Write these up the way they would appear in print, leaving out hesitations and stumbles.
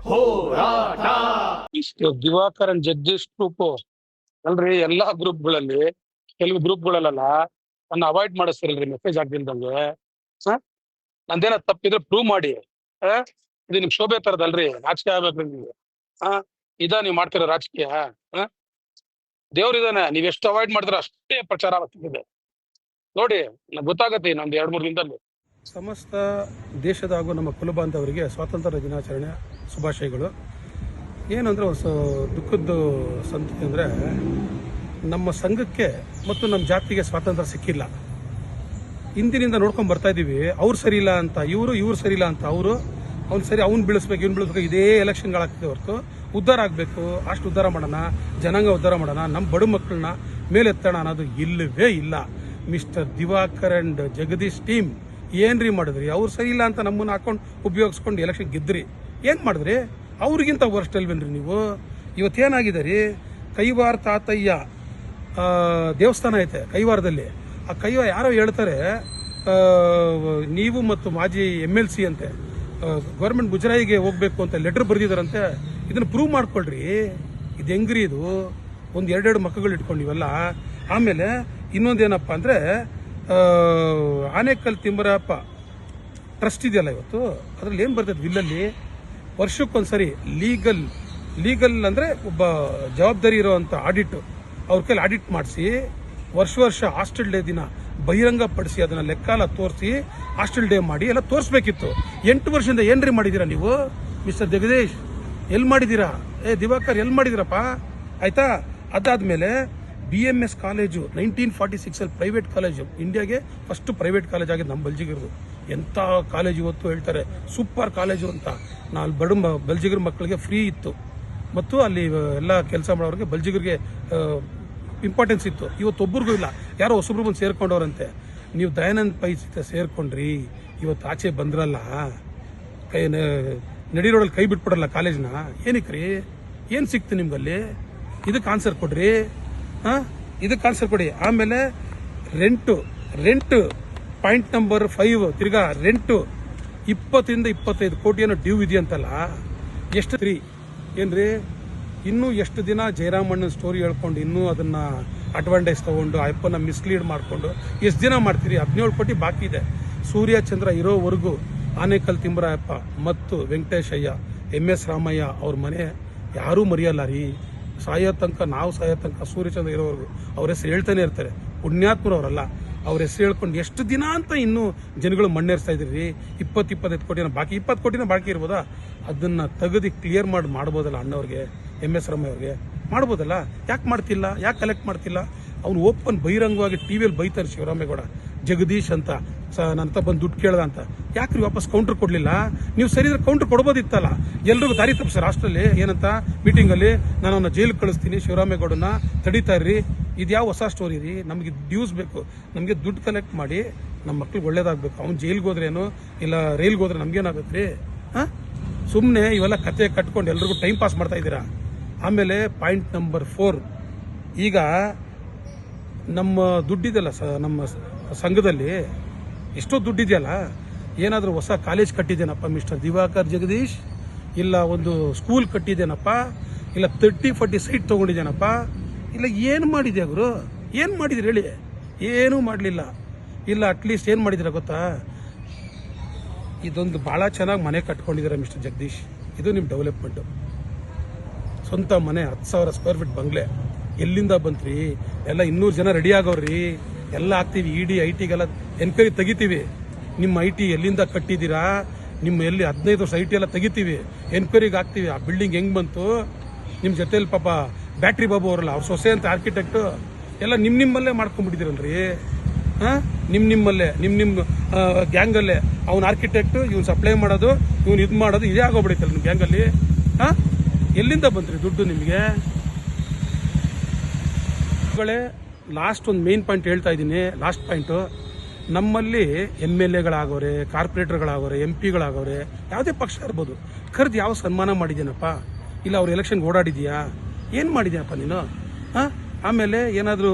ಹೋರಾಟ. ದಿವಾಕರನ್ ಜಗದೀಶ್ ಗ್ರೂಪ್ ಅಲ್ರಿ, ಎಲ್ಲಾ ಗ್ರೂಪ್ಗಳಲ್ಲಿ ಕೆಲವು ಗ್ರೂಪ್ಗಳಲ್ಲ ನನ್ನ ಅವಾಯ್ಡ್ ಮಾಡಿಸ್ತಿರಲ್ರಿ ಮೆಸೇಜ್ ಹಾಕ್ದಿಲ್ದಂಗೆ. ನಂದೇನ ತಪ್ಪಿದ್ರೆ ಪ್ರೂವ್ ಮಾಡಿ. ಆ? ಇದು ನಿಮ್ ಶೋಭೆ ತರದಲ್ರಿ, ರಾಜಕೀಯ ಆಗ್ಬೇಕ್ರಿ ನಿಮ್ಗೆ. ಹಾ, ನೀವು ಮಾಡ್ತಿರೋ ರಾಜಕೀಯ. ದೇವ್ರಿದಾನೆ, ನೀವ್ ಎಷ್ಟು ಅವಾಯ್ಡ್ ಮಾಡಿದ್ರೆ ಅಷ್ಟೇ ಪ್ರಚಾರ ಆಗ್ತಿದೆ ನೋಡಿ. ಗೊತ್ತಾಗತ್ತೆ ಇನ್ನೊಂದು 2-3 ದಿನದಲ್ಲಿ. ಸಮಸ್ತ ದೇಶದ ಹಾಗೂ ನಮ್ಮ ಕುಲಬಾಂಧವರಿಗೆ ಸ್ವಾತಂತ್ರ್ಯ ದಿನಾಚರಣೆ ಶುಭಾಶಯಗಳು. ಏನಂದರೆ ದುಃಖದ ಸಂಗತಿ ಅಂದರೆ ನಮ್ಮ ಸಂಘಕ್ಕೆ ಮತ್ತು ನಮ್ಮ ಜಾತಿಗೆ ಸ್ವಾತಂತ್ರ್ಯ ಸಿಕ್ಕಿಲ್ಲ. ಹಿಂದಿನಿಂದ ನೋಡ್ಕೊಂಡು ಬರ್ತಾ ಇದ್ದೀವಿ. ಅವ್ರು ಸರಿ ಇಲ್ಲ ಅಂತ ಇವ್ರು ಸರಿ ಇಲ್ಲ ಅಂತ ಅವ್ನು ಸರಿ, ಅವ್ನು ಬೀಳಿಸ್ಬೇಕು ಇವ್ನು ಬೀಳಿಸ್ಬೇಕು, ಇದೇ ಎಲೆಕ್ಷನ್ಗಳಾಗ್ತಿದೆ ಹೊರತು ಉದ್ಧಾರ ಆಗಬೇಕು, ಅಷ್ಟು ಉದ್ಧಾರ ಮಾಡೋಣ, ಜನಾಂಗ ಉದ್ಧಾರ ಮಾಡೋಣ, ನಮ್ಮ ಬಡ ಮಕ್ಕಳನ್ನ ಮೇಲೆತ್ತೋಣ ಅನ್ನೋದು ಇಲ್ಲವೇ ಇಲ್ಲ. Mister Diwakar and Jagadish team ಏನ್ರಿ ಮಾಡಿದ್ರಿ? ಅವ್ರು ಸರಿ ಇಲ್ಲ ಅಂತ ನಮ್ಮನ್ನ ಹಾಕೊಂಡು ಉಪಯೋಗಿಸ್ಕೊಂಡು ಎಲೆಕ್ಷನ್ ಗೆದ್ರಿ. ಏನು ಮಾಡಿದ್ರಿ? ಅವ್ರಿಗಿಂತ ವರ್ಸ್ಟ್ ಅಲ್ವೇನ್ರಿ ನೀವು? ಇವತ್ತೇನಾಗಿದೆ ರೀ, ಕೈವಾರ ತಾತಯ್ಯ ದೇವಸ್ಥಾನ ಐತೆ ಕೈವಾರದಲ್ಲಿ. ಆ ಕೈವಾರ ಯಾರೋ ಹೇಳ್ತಾರೆ, ನೀವು ಮತ್ತು ಮಾಜಿ MLC ಅಂತೆ ಗೌರ್ಮೆಂಟ್ ಮುಜರಾಯಿಗೆ ಹೋಗ್ಬೇಕು ಅಂತ ಲೆಟರ್ ಬರೆದಿದ್ದಾರಂತೆ. ಇದನ್ನು ಪ್ರೂವ್ ಮಾಡ್ಕೊಳ್ರಿ. ಇದು ಹೆಂಗ್ರಿ? ಇದು ಒಂದು 2 ಮಕ್ಕಳು ಇಟ್ಕೊಂಡಿವಲ್ಲ. ಆಮೇಲೆ ಇನ್ನೊಂದೇನಪ್ಪ ಅಂದರೆ ಆನೇಕಲ್ ತಿಮ್ಮರಪ್ಪ ಟ್ರಸ್ಟ್ ಇದೆಯಲ್ಲ ಇವತ್ತು, ಅದ್ರಲ್ಲಿ ಏನು ಬರ್ತದೆ ವಿಲ್ಲಲ್ಲಿ, ವರ್ಷಕ್ಕೊಂದ್ಸರಿ ಲೀಗಲ್ ಅಂದರೆ ಒಬ್ಬ ಜವಾಬ್ದಾರಿ ಇರೋವಂಥ ಆಡಿಟ್, ಅವ್ರ ಕೈಲಿ ಆಡಿಟ್ ಮಾಡಿಸಿ ವರ್ಷ ಹಾಸ್ಟೆಲ್ ಡೇ ದಿನ ಬಹಿರಂಗ ಪಡಿಸಿ ಅದನ್ನ ಲೆಕ್ಕಾಲ ತೋರಿಸಿ ಹಾಸ್ಟೆಲ್ ಡೇ ಮಾಡಿ ಎಲ್ಲ ತೋರಿಸ್ಬೇಕಿತ್ತು. 8 ವರ್ಷದಿಂದ ಏನ್ರಿ ಮಾಡಿದ್ದೀರಾ ನೀವು ಮಿಸ್ಟರ್ ಜಗದೀಶ್? ಎಲ್ಲಿ ಮಾಡಿದ್ದೀರಾ? ದಿವಾಕರ್ ಎಲ್ಲಿ ಮಾಡಿದಿರಪ್ಪ? ಆಯ್ತಾ? ಅದಾದ್ಮೇಲೆ BMS ಕಾಲೇಜು 1946 ಪ್ರೈವೇಟ್ ಕಾಲೇಜು, ಇಂಡಿಯಾಗೆ ಫಸ್ಟ್ ಪ್ರೈವೇಟ್ ಕಾಲೇಜ್ ಆಗಿದೆ ನಮ್ಮ ಬಲ್ಜಿಗಿರ್ದು. ಎಂಥ ಕಾಲೇಜ್ ಇವತ್ತು ಹೇಳ್ತಾರೆ ಸೂಪರ್ ಕಾಲೇಜು ಅಂತ. ಅಲ್ಲಿ ಬಲ್ಜಿಗರ ಮಕ್ಕಳಿಗೆ ಫ್ರೀ ಇತ್ತು ಮತ್ತು ಅಲ್ಲಿ ಎಲ್ಲ ಕೆಲಸ ಮಾಡೋರಿಗೆ ಬಲ್ಜಿಗರಿಗೆ ಇಂಪಾರ್ಟೆನ್ಸ್ ಇತ್ತು. ಇವತ್ತು ಒಬ್ಬರಿಗೂ ಇಲ್ಲ, ಯಾರೋ ಹೊಸಬ್ರು ಬಂದು ಸೇರ್ಕೊಂಡವ್ರಂತೆ. ನೀವು ದಯಾನಂದ್ ಪೈ ಸೇರ್ಕೊಂಡ್ರಿ, ಇವತ್ತು ಆಚೆ ಬಂದ್ರಲ್ಲ, ನಡಿ ರೋಡಲ್ಲಿ ಕೈ ಬಿಟ್ಬಿಡಲ್ಲ ಕಾಲೇಜ್ನ. ಏನಕ್ರಿ? ಏನು ಸಿಕ್ತು ನಿಮ್ಗಲ್ಲಿ? ಇದಕ್ಕೆ ಆನ್ಸರ್ ಕೊಡ್ರಿ. ಇದಕ್ಕೆ ಆನ್ಸರ್ ಕೊಡಿ. ಆಮೇಲೆ ರೆಂಟ್ ಪಾಯಿಂಟ್ ನಂಬರ್ 5 ತಿರ್ಗಾ ರೆಂಟು 20-25 ಕೋಟಿ ಏನೋ ಡ್ಯೂ ಇದೆಯಂತಲ್ಲ. ಎಷ್ಟು 3 ಏನ್ರಿ? ಇನ್ನೂ ಎಷ್ಟು ದಿನ ಜಯರಾಮಣ್ಣನ ಸ್ಟೋರಿ ಹೇಳ್ಕೊಂಡು ಇನ್ನೂ ಅದನ್ನ ಅಡ್ವಾಂಟೇಜ್ ತಗೊಂಡು ಅಪ್ಪನ ಮಿಸ್ಲೀಡ್ ಮಾಡಿಕೊಂಡು ಎಷ್ಟು ದಿನ ಮಾಡ್ತೀರಿ? 17 ಕೋಟಿ ಬಾಕಿ ಇದೆ. ಸೂರ್ಯ ಚಂದ್ರ ಇರೋವರೆಗೂ ಆನೇಕಲ್ ತಿಮ್ಮರಾಯಪ್ಪ ಮತ್ತು ವೆಂಕಟೇಶಯ್ಯ, MS ರಾಮಯ್ಯ ಅವ್ರ ಮನೆ ಯಾರೂ ಮರೆಯಲ್ಲ ರೀ. ಸಾಯೋ ತನಕ, ನಾವು ಸಾಯೋ ತನಕ ಸೂರ್ಯಚಂದ್ರ ಇರೋವರೆಗೂ ಅವ್ರ ಹೆಸರು ಹೇಳ್ತಾನೆ ಇರ್ತಾರೆ. ಪುಣ್ಯಾತ್ಮರು ಅವರಲ್ಲ, ಅವ್ರ ಹೆಸರು ಹೇಳ್ಕೊಂಡು ಎಷ್ಟು ದಿನ ಅಂತ ಇನ್ನೂ ಜನಗಳು ಮಣ್ಣೇರಿಸ್ತಾ ಇದ್ರಿ. 20-25 ಕೋಟಿನ ಬಾಕಿ, 20 ಕೋಟಿನ ಬಾಕಿ ಇರ್ಬೋದಾ? ಅದನ್ನ ತೆಗೆದು ಕ್ಲಿಯರ್ ಮಾಡ್ಬೋದಲ್ಲ ಅಣ್ಣವ್ರಿಗೆ, MS ರಾಮಯ್ಯ ಅವ್ರಿಗೆ ಮಾಡ್ಬೋದಲ್ಲ? ಯಾಕೆ ಮಾಡ್ತಿಲ್ಲ? ಯಾಕೆ ಕಲೆಕ್ಟ್ ಮಾಡ್ತಿಲ್ಲ? ಅವ್ನು ಓಪನ್ ಬಹಿರಂಗವಾಗಿ ಟಿವಿಯಲ್ಲಿ ಬೈತಾರೆ ಶಿವರಾಮೇಗೌಡ ಜಗದೀಶ್ ಅಂತ ನನ್ನ ಬಂದು ದುಡ್ಡು ಕೇಳ್ದ ಅಂತ. ಯಾಕ್ರಿ ವಾಪಸ್ ಕೌಂಟರ್ ಕೊಡ್ಲಿಲ್ಲ? ನೀವು ಸರಿ ಇದ್ರೆ ಕೌಂಟರ್ ಕೊಡ್ಬೋದಿತ್ತಲ್ಲ. ಎಲ್ರಿಗೂ ದಾರಿ ತಪ್ಪಿಸ್ತಾರೆ ರಾಷ್ಟ್ರಲ್ಲಿ. ಏನಂತ ಮೀಟಿಂಗಲ್ಲಿ ನಾನು ಅವನ್ನ ಜೈಲಿಗೆ ಕಳಿಸ್ತೀನಿ, ಶಿವರಾಮೇಗೌಡನ ತಡೀತಾ ಇರ್ರಿ. ಇದು ಯಾವ ಹೊಸ ಸ್ಟೋರಿ ರೀ? ನಮಗೆ ಡ್ಯೂಸ್ ಬೇಕು, ನಮಗೆ ದುಡ್ಡು ಕಲೆಕ್ಟ್ ಮಾಡಿ ನಮ್ಮ ಮಕ್ಳಿಗೆ ಒಳ್ಳೇದಾಗಬೇಕು. ಅವ್ನು ಜೈಲಿಗೆ ಹೋದ್ರೇನು ಇಲ್ಲ ರೈಲ್ಗೆ ಹೋದ್ರೆ ನಮ್ಗೇನಾಗಬೇಕು ರೀ? ಸುಮ್ಮನೆ ಇವೆಲ್ಲ ಕತೆ ಕಟ್ಕೊಂಡು ಎಲ್ರಿಗೂ ಟೈಮ್ ಪಾಸ್ ಮಾಡ್ತಾ ಇದ್ದೀರಾ. ಆಮೇಲೆ ಪಾಯಿಂಟ್ ನಂಬರ್ 4, ಈಗ ನಮ್ಮ ದುಡ್ಡಿದೆಯಲ್ಲ ನಮ್ಮ ಸಂಘದಲ್ಲಿ ಎಷ್ಟೋ ದುಡ್ಡಿದೆಯಲ್ಲ, ಏನಾದರೂ ಹೊಸ ಕಾಲೇಜ್ ಕಟ್ಟಿದ್ದೇನಪ್ಪ ಮಿಸ್ಟರ್ ದಿವಾಕರ್ ಜಗದೀಶ್? ಇಲ್ಲ ಒಂದು ಸ್ಕೂಲ್ ಕಟ್ಟಿದ್ದೇನಪ್ಪ? ಇಲ್ಲ 30-40 ಸೈಟ್ ತೊಗೊಂಡಿದ್ದೇನಪ್ಪ? ಇಲ್ಲ ಏನು ಮಾಡಿದ್ಯಾ ಗುರು? ಏನು ಮಾಡಿದ್ರಿ ಹೇಳಿ? ಏನೂ ಮಾಡಲಿಲ್ಲ. ಇಲ್ಲ ಅಟ್ಲೀಸ್ಟ್ ಏನು ಮಾಡಿದಿರ ಗೊತ್ತಾ? ಇದೊಂದು ಭಾಳ ಚೆನ್ನಾಗಿ ಮನೆ ಕಟ್ಕೊಂಡಿದ್ದೀರಾ ಮಿಸ್ಟರ್ ಜಗದೀಶ್. ಇದು ನಿಮ್ಮ ಡೆವಲಪ್ಮೆಂಟು. ಸ್ವಂತ ಮನೆ 10,000 ಸ್ಕ್ವೇರ್ ಫೀಟ್ ಬಂಗ್ಲೆ ಎಲ್ಲಿಂದ ಬಂತ್ರಿ? ಎಲ್ಲ 200 ಜನ ರೆಡಿ ಆಗೋರ್ರಿ. ಎಲ್ಲ ಹಾಕ್ತೀವಿ, ED IT-ಗೆಲ್ಲ ಎನ್ಕ್ವೈರಿ ತೆಗಿತೀವಿ. ನಿಮ್ಮ IT ಎಲ್ಲಿಂದ ಕಟ್ಟಿದ್ದೀರಾ? ನಿಮ್ಮ ಎಲ್ಲಿ 15 ವರ್ಷ IT ಎಲ್ಲ ತೆಗಿತೀವಿ, ಎನ್ಕ್ವೈರಿಗೆ ಹಾಕ್ತೀವಿ. ಆ ಬಿಲ್ಡಿಂಗ್ ಹೆಂಗ್ ಬಂತು? ನಿಮ್ಮ ಜೊತೆಲಿ ಪಾಪ ಬ್ಯಾಟ್ರಿ ಬಾಬು ಅವರಲ್ಲ, ಅವ್ರ ಸೊಸೆ ಅಂತ ಆರ್ಕಿಟೆಕ್ಟು ಎಲ್ಲ ನಿಮ್ಮಲ್ಲೇ ಮಾಡ್ಕೊಂಡ್ಬಿಟ್ಟಿದ್ದೀರಲ್ರಿ. ನಿಮ್ಮಲ್ಲೇ ನಿಮ್ಮ ಗ್ಯಾಂಗಲ್ಲೇ ಅವ್ನ ಆರ್ಕಿಟೆಕ್ಟು, ಇವ್ನು ಸಪ್ಲೈ ಮಾಡೋದು, ಇವ್ನು ಇದು ಮಾಡೋದು, ಇದೇ ಆಗೋಗ್ಬಿಡೈತಲ್ಲ ನಿಮ್ಮ ಗ್ಯಾಂಗಲ್ಲಿ. ಎಲ್ಲಿಂದ ಬಂತ್ರಿ ದುಡ್ಡು ನಿಮಗೆ? ಲಾಸ್ಟ್ ಒಂದು ಮೇನ್ ಪಾಯಿಂಟ್ ಹೇಳ್ತಾ ಇದ್ದೀನಿ. ಲಾಸ್ಟ್ ಪಾಯಿಂಟು, ನಮ್ಮಲ್ಲಿ MLA-ಗಳಾಗೋರೆ, ಕಾರ್ಪೊರೇಟರ್ಗಳಾಗೋರೆ, MP-ಗಳಾಗೋರೆ, ಯಾವುದೇ ಪಕ್ಷ ಇರ್ಬೋದು, ಕರೆದು ಯಾವ ಸನ್ಮಾನ ಮಾಡಿದ್ದೇನಪ್ಪ? ಇಲ್ಲ ಅವ್ರು ಎಲೆಕ್ಷನ್ಗೆ ಓಡಾಡಿದ್ಯಾ? ಏನು ಮಾಡಿದ್ಯಪ್ಪ ನೀನು? ಆಮೇಲೆ ಏನಾದರೂ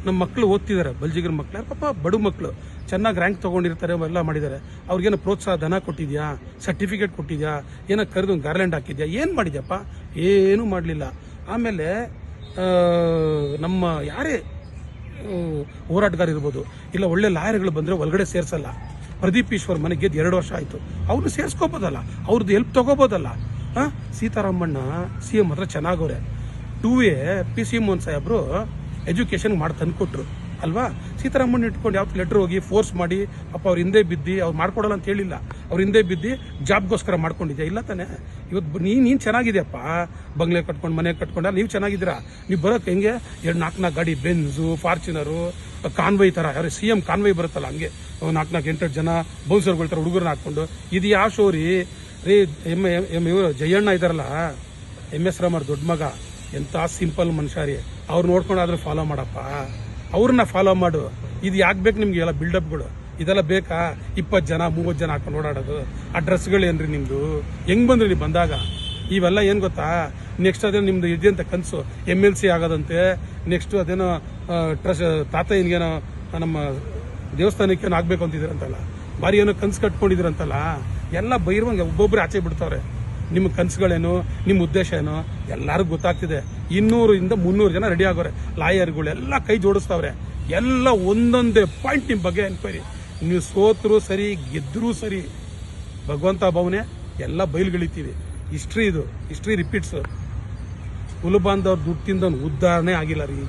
ನಮ್ಮ ಮಕ್ಕಳು ಓದ್ತಿದ್ದಾರೆ, ಬಲ್ಜಿಗರ ಮಕ್ಕಳು, ಪಾಪ ಬಡ ಮಕ್ಕಳು, ಚೆನ್ನಾಗಿ ರ್ಯಾಂಕ್ ತೊಗೊಂಡಿರ್ತಾರೆ ಎಲ್ಲ ಮಾಡಿದ್ದಾರೆ. ಅವ್ರಿಗೇನೋ ಪ್ರೋತ್ಸಾಹ ಧನ ಕೊಟ್ಟಿದ್ಯಾ, ಸರ್ಟಿಫಿಕೇಟ್ ಕೊಟ್ಟಿದ್ಯಾ, ಏನೋ ಕರೆದು ಗಾರ್ಲ್ಯಾಂಡ್ ಹಾಕಿದ್ಯಾ, ಏನು ಮಾಡಿದ್ಯಪ್ಪ? ಏನೂ ಮಾಡಲಿಲ್ಲ. ಆಮೇಲೆ ನಮ್ಮ ಯಾರೇ ಹೋರಾಟಗಾರ ಇರ್ಬೋದು, ಇಲ್ಲ ಒಳ್ಳೆ ಲಾಯರ್ಗಳು ಬಂದರೆ ಒಳಗಡೆ ಸೇರಿಸಲ್ಲ. ಪ್ರದೀಪ್ ಈಶ್ವರ್ ಮನೆ ಗೆದ್ದು 2 ವರ್ಷ ಆಯಿತು, ಅವ್ರನ್ನ ಸೇರಿಸ್ಕೋಬೋದಲ್ಲ, ಅವ್ರದ್ದು ಹೆಲ್ಪ್ ತೊಗೋಬೋದಲ್ಲ. ಸೀತಾರಾಮಣ್ಣ CM ಹತ್ರ ಚೆನ್ನಾಗವ್ರೆ. 2A PC ಮೋಹನ್ ಸಾಹೇಬ್ರು ಎಜುಕೇಷನ್ ಮಾಡಿ ತಂದುಕೊಟ್ರು ಅಲ್ವಾ. ಸೀತಾರಾಮಣ್ಣ ಇಟ್ಕೊಂಡು ಯಾವತ್ತು ಲೆಟ್ರ್ ಹೋಗಿ ಫೋರ್ಸ್ ಮಾಡಿ ಪಾಪ ಅವ್ರ ಹಿಂದೆ ಬಿದ್ದು ಅವ್ರು ಮಾಡ್ಕೊಡಲ್ಲ ಅಂತ ಹೇಳಿಲ್ಲ, ಅವ್ರ ಹಿಂದೆ ಬಿದ್ದು ಜಾಬ್ಗೋಸ್ಕರ ಮಾಡ್ಕೊಂಡಿದ್ಯಾ? ಇಲ್ಲ ತಾನೆ. ಇವತ್ತು ನೀನು ಚೆನ್ನಾಗಿದೆಯಪ್ಪ, ಬಂಗ್ಲೆ ಕಟ್ಕೊಂಡು ಮನೆ ಕಟ್ಕೊಂಡು ನೀವು ಚೆನ್ನಾಗಿದ್ದೀರಾ. ನೀವು ಬರೋಕ್ಕೆ ಹೆಂಗೆ 4 ಗಾಡಿ, ಬೆನ್ಸು, ಫಾರ್ಚುನರು, ಕಾನ್ವೈ ಥರ, ಯಾರು CM ಕಾನ್ವೈ ಬರುತ್ತಲ್ಲ ಹಂಗೆ 4 8 ಜನ ಬೌನ್ಸರ್ಗಳ ಥರ ಹುಡುಗರನ್ನ ಹಾಕ್ಕೊಂಡು. ಇದು ಯಾವ ಶೋ ರೀ? ಇವರು ಜಯಣ್ಣ ಇದಾರಲ್ಲ, MS ರಾಮರ್ ದೊಡ್ಡ ಮಗ, ಎಂಥ ಸಿಂಪಲ್ ಮನುಷ್ಯ ರೀ. ಅವ್ರು ನೋಡ್ಕೊಂಡಾದ್ರೂ ಫಾಲೋ ಮಾಡಪ್ಪ, ಅವ್ರನ್ನ ಫಾಲೋ ಮಾಡು. ಇದು ಯಾಕೆ ಬೇಕು ನಿಮ್ಗೆ ಎಲ್ಲ ಬಿಲ್ಡಪ್ಗಳು? ಇದೆಲ್ಲ ಬೇಕಾ? 20 ಜನ 30 ಜನ ಹಾಕೊಂಡು ಓಡಾಡೋದು. ಆ ಡ್ರೆಸ್ಗಳೇನ್ರಿ ನಿಮ್ಮದು? ಹೆಂಗೆ ಬಂದ್ರಿ ನೀವು ಬಂದಾಗ? ಇವೆಲ್ಲ ಏನು ಗೊತ್ತಾ? ನೆಕ್ಸ್ಟ್ ಅದೇನೋ ನಿಮ್ದು ಇದೆಯಂತ ಕನಸು, MLC ಆಗೋದಂತೆ. ನೆಕ್ಸ್ಟ್ ಅದೇನೋ ತಾತ ಏನಿಗೇನೋ ನಮ್ಮ ದೇವಸ್ಥಾನಕ್ಕೇನೋ ಆಗಬೇಕು ಅಂತಿದ್ದೀರಂತಲ್ಲ, ಬಾರಿ ಏನೋ ಕನಸು ಕಟ್ಕೊಂಡಿದ್ದೀರಂತಲ್ಲ. ಎಲ್ಲ ಬೈರುವಂಗೆ ಒಬ್ಬೊಬ್ಬರು ಆಚೆ ಬಿಡ್ತಾವ್ರೆ. ನಿಮ್ಮ ಕನಸುಗಳೇನು, ನಿಮ್ಮ ಉದ್ದೇಶ ಏನು ಎಲ್ಲರಿಗೂ ಗೊತ್ತಾಗ್ತಿದೆ. 200 300 ಜನ ರೆಡಿ ಆಗೋರೆ, ಲಾಯರ್ಗಳು ಎಲ್ಲ ಕೈ ಜೋಡಿಸ್ತಾವ್ರೆ. ಎಲ್ಲ ಒಂದೊಂದೇ ಪಾಯಿಂಟ್ ನಿಮ್ಮ ಬಗ್ಗೆ ಎನ್ಕ್ವೈರಿ. ನೀವು ಸೋತರೂ ಸರಿ, ಗೆದ್ದರೂ ಸರಿ, ಭಗವಂತ ಭಾವನೆ ಎಲ್ಲ ಬಯಲುಗಳಿತೀವಿ. ಹಿಸ್ಟ್ರಿ ಇದು, ಹಿಸ್ಟ್ರಿ ರಿಪೀಟ್ಸ್. ಹುಲುಬಾಂಧವ್ರ ದುಡ್ಡು ತಿಂದವನು ಉದ್ಧಾರಣೆ ಆಗಿಲ್ಲ ರೀ.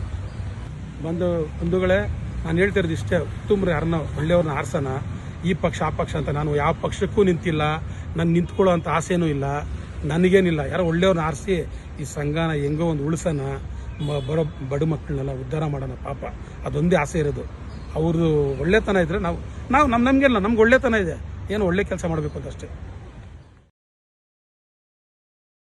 ಬಂಧುಗಳೇ, ನಾನು ಹೇಳ್ತಿರೋದು ಇಷ್ಟೇ, ತುಂಬ ಯಾರನ್ನ ಒಳ್ಳೆಯವ್ರನ್ನ ಆರ್ಸೋಣ. ಈ ಪಕ್ಷ ಆ ಪಕ್ಷ ಅಂತ ನಾನು ಯಾವ ಪಕ್ಷಕ್ಕೂ ನಿಂತಿಲ್ಲ, ನಾನು ನಿಂತ್ಕೊಳ್ಳೋ ಅಂಥ ಆಸೆನೂ ಇಲ್ಲ, ನನಗೇನಿಲ್ಲ. ಯಾರೋ ಒಳ್ಳೆಯವ್ರನ್ನ ಆರಿಸಿ ಈ ಸಂಘನ ಹೆಂಗೋ ಒಂದು ಉಳಿಸೋಣ, ಬರೋ ಬಡ ಮಕ್ಕಳನ್ನೆಲ್ಲ ಉದ್ಧಾರ ಮಾಡೋಣ. ಪಾಪ ಅದೊಂದೇ ಆಸೆ ಇರೋದು. ಅವ್ರದ್ದು ಒಳ್ಳೆತನ ಇದ್ದರೆ ನಾವು ನಮಗೆಲ್ಲ ನಮ್ಗೆ ಒಳ್ಳೆತನ ಇದೆ, ಏನೋ ಒಳ್ಳೆ ಕೆಲಸ ಮಾಡಬೇಕು ಅಂತ ಅಷ್ಟೇ.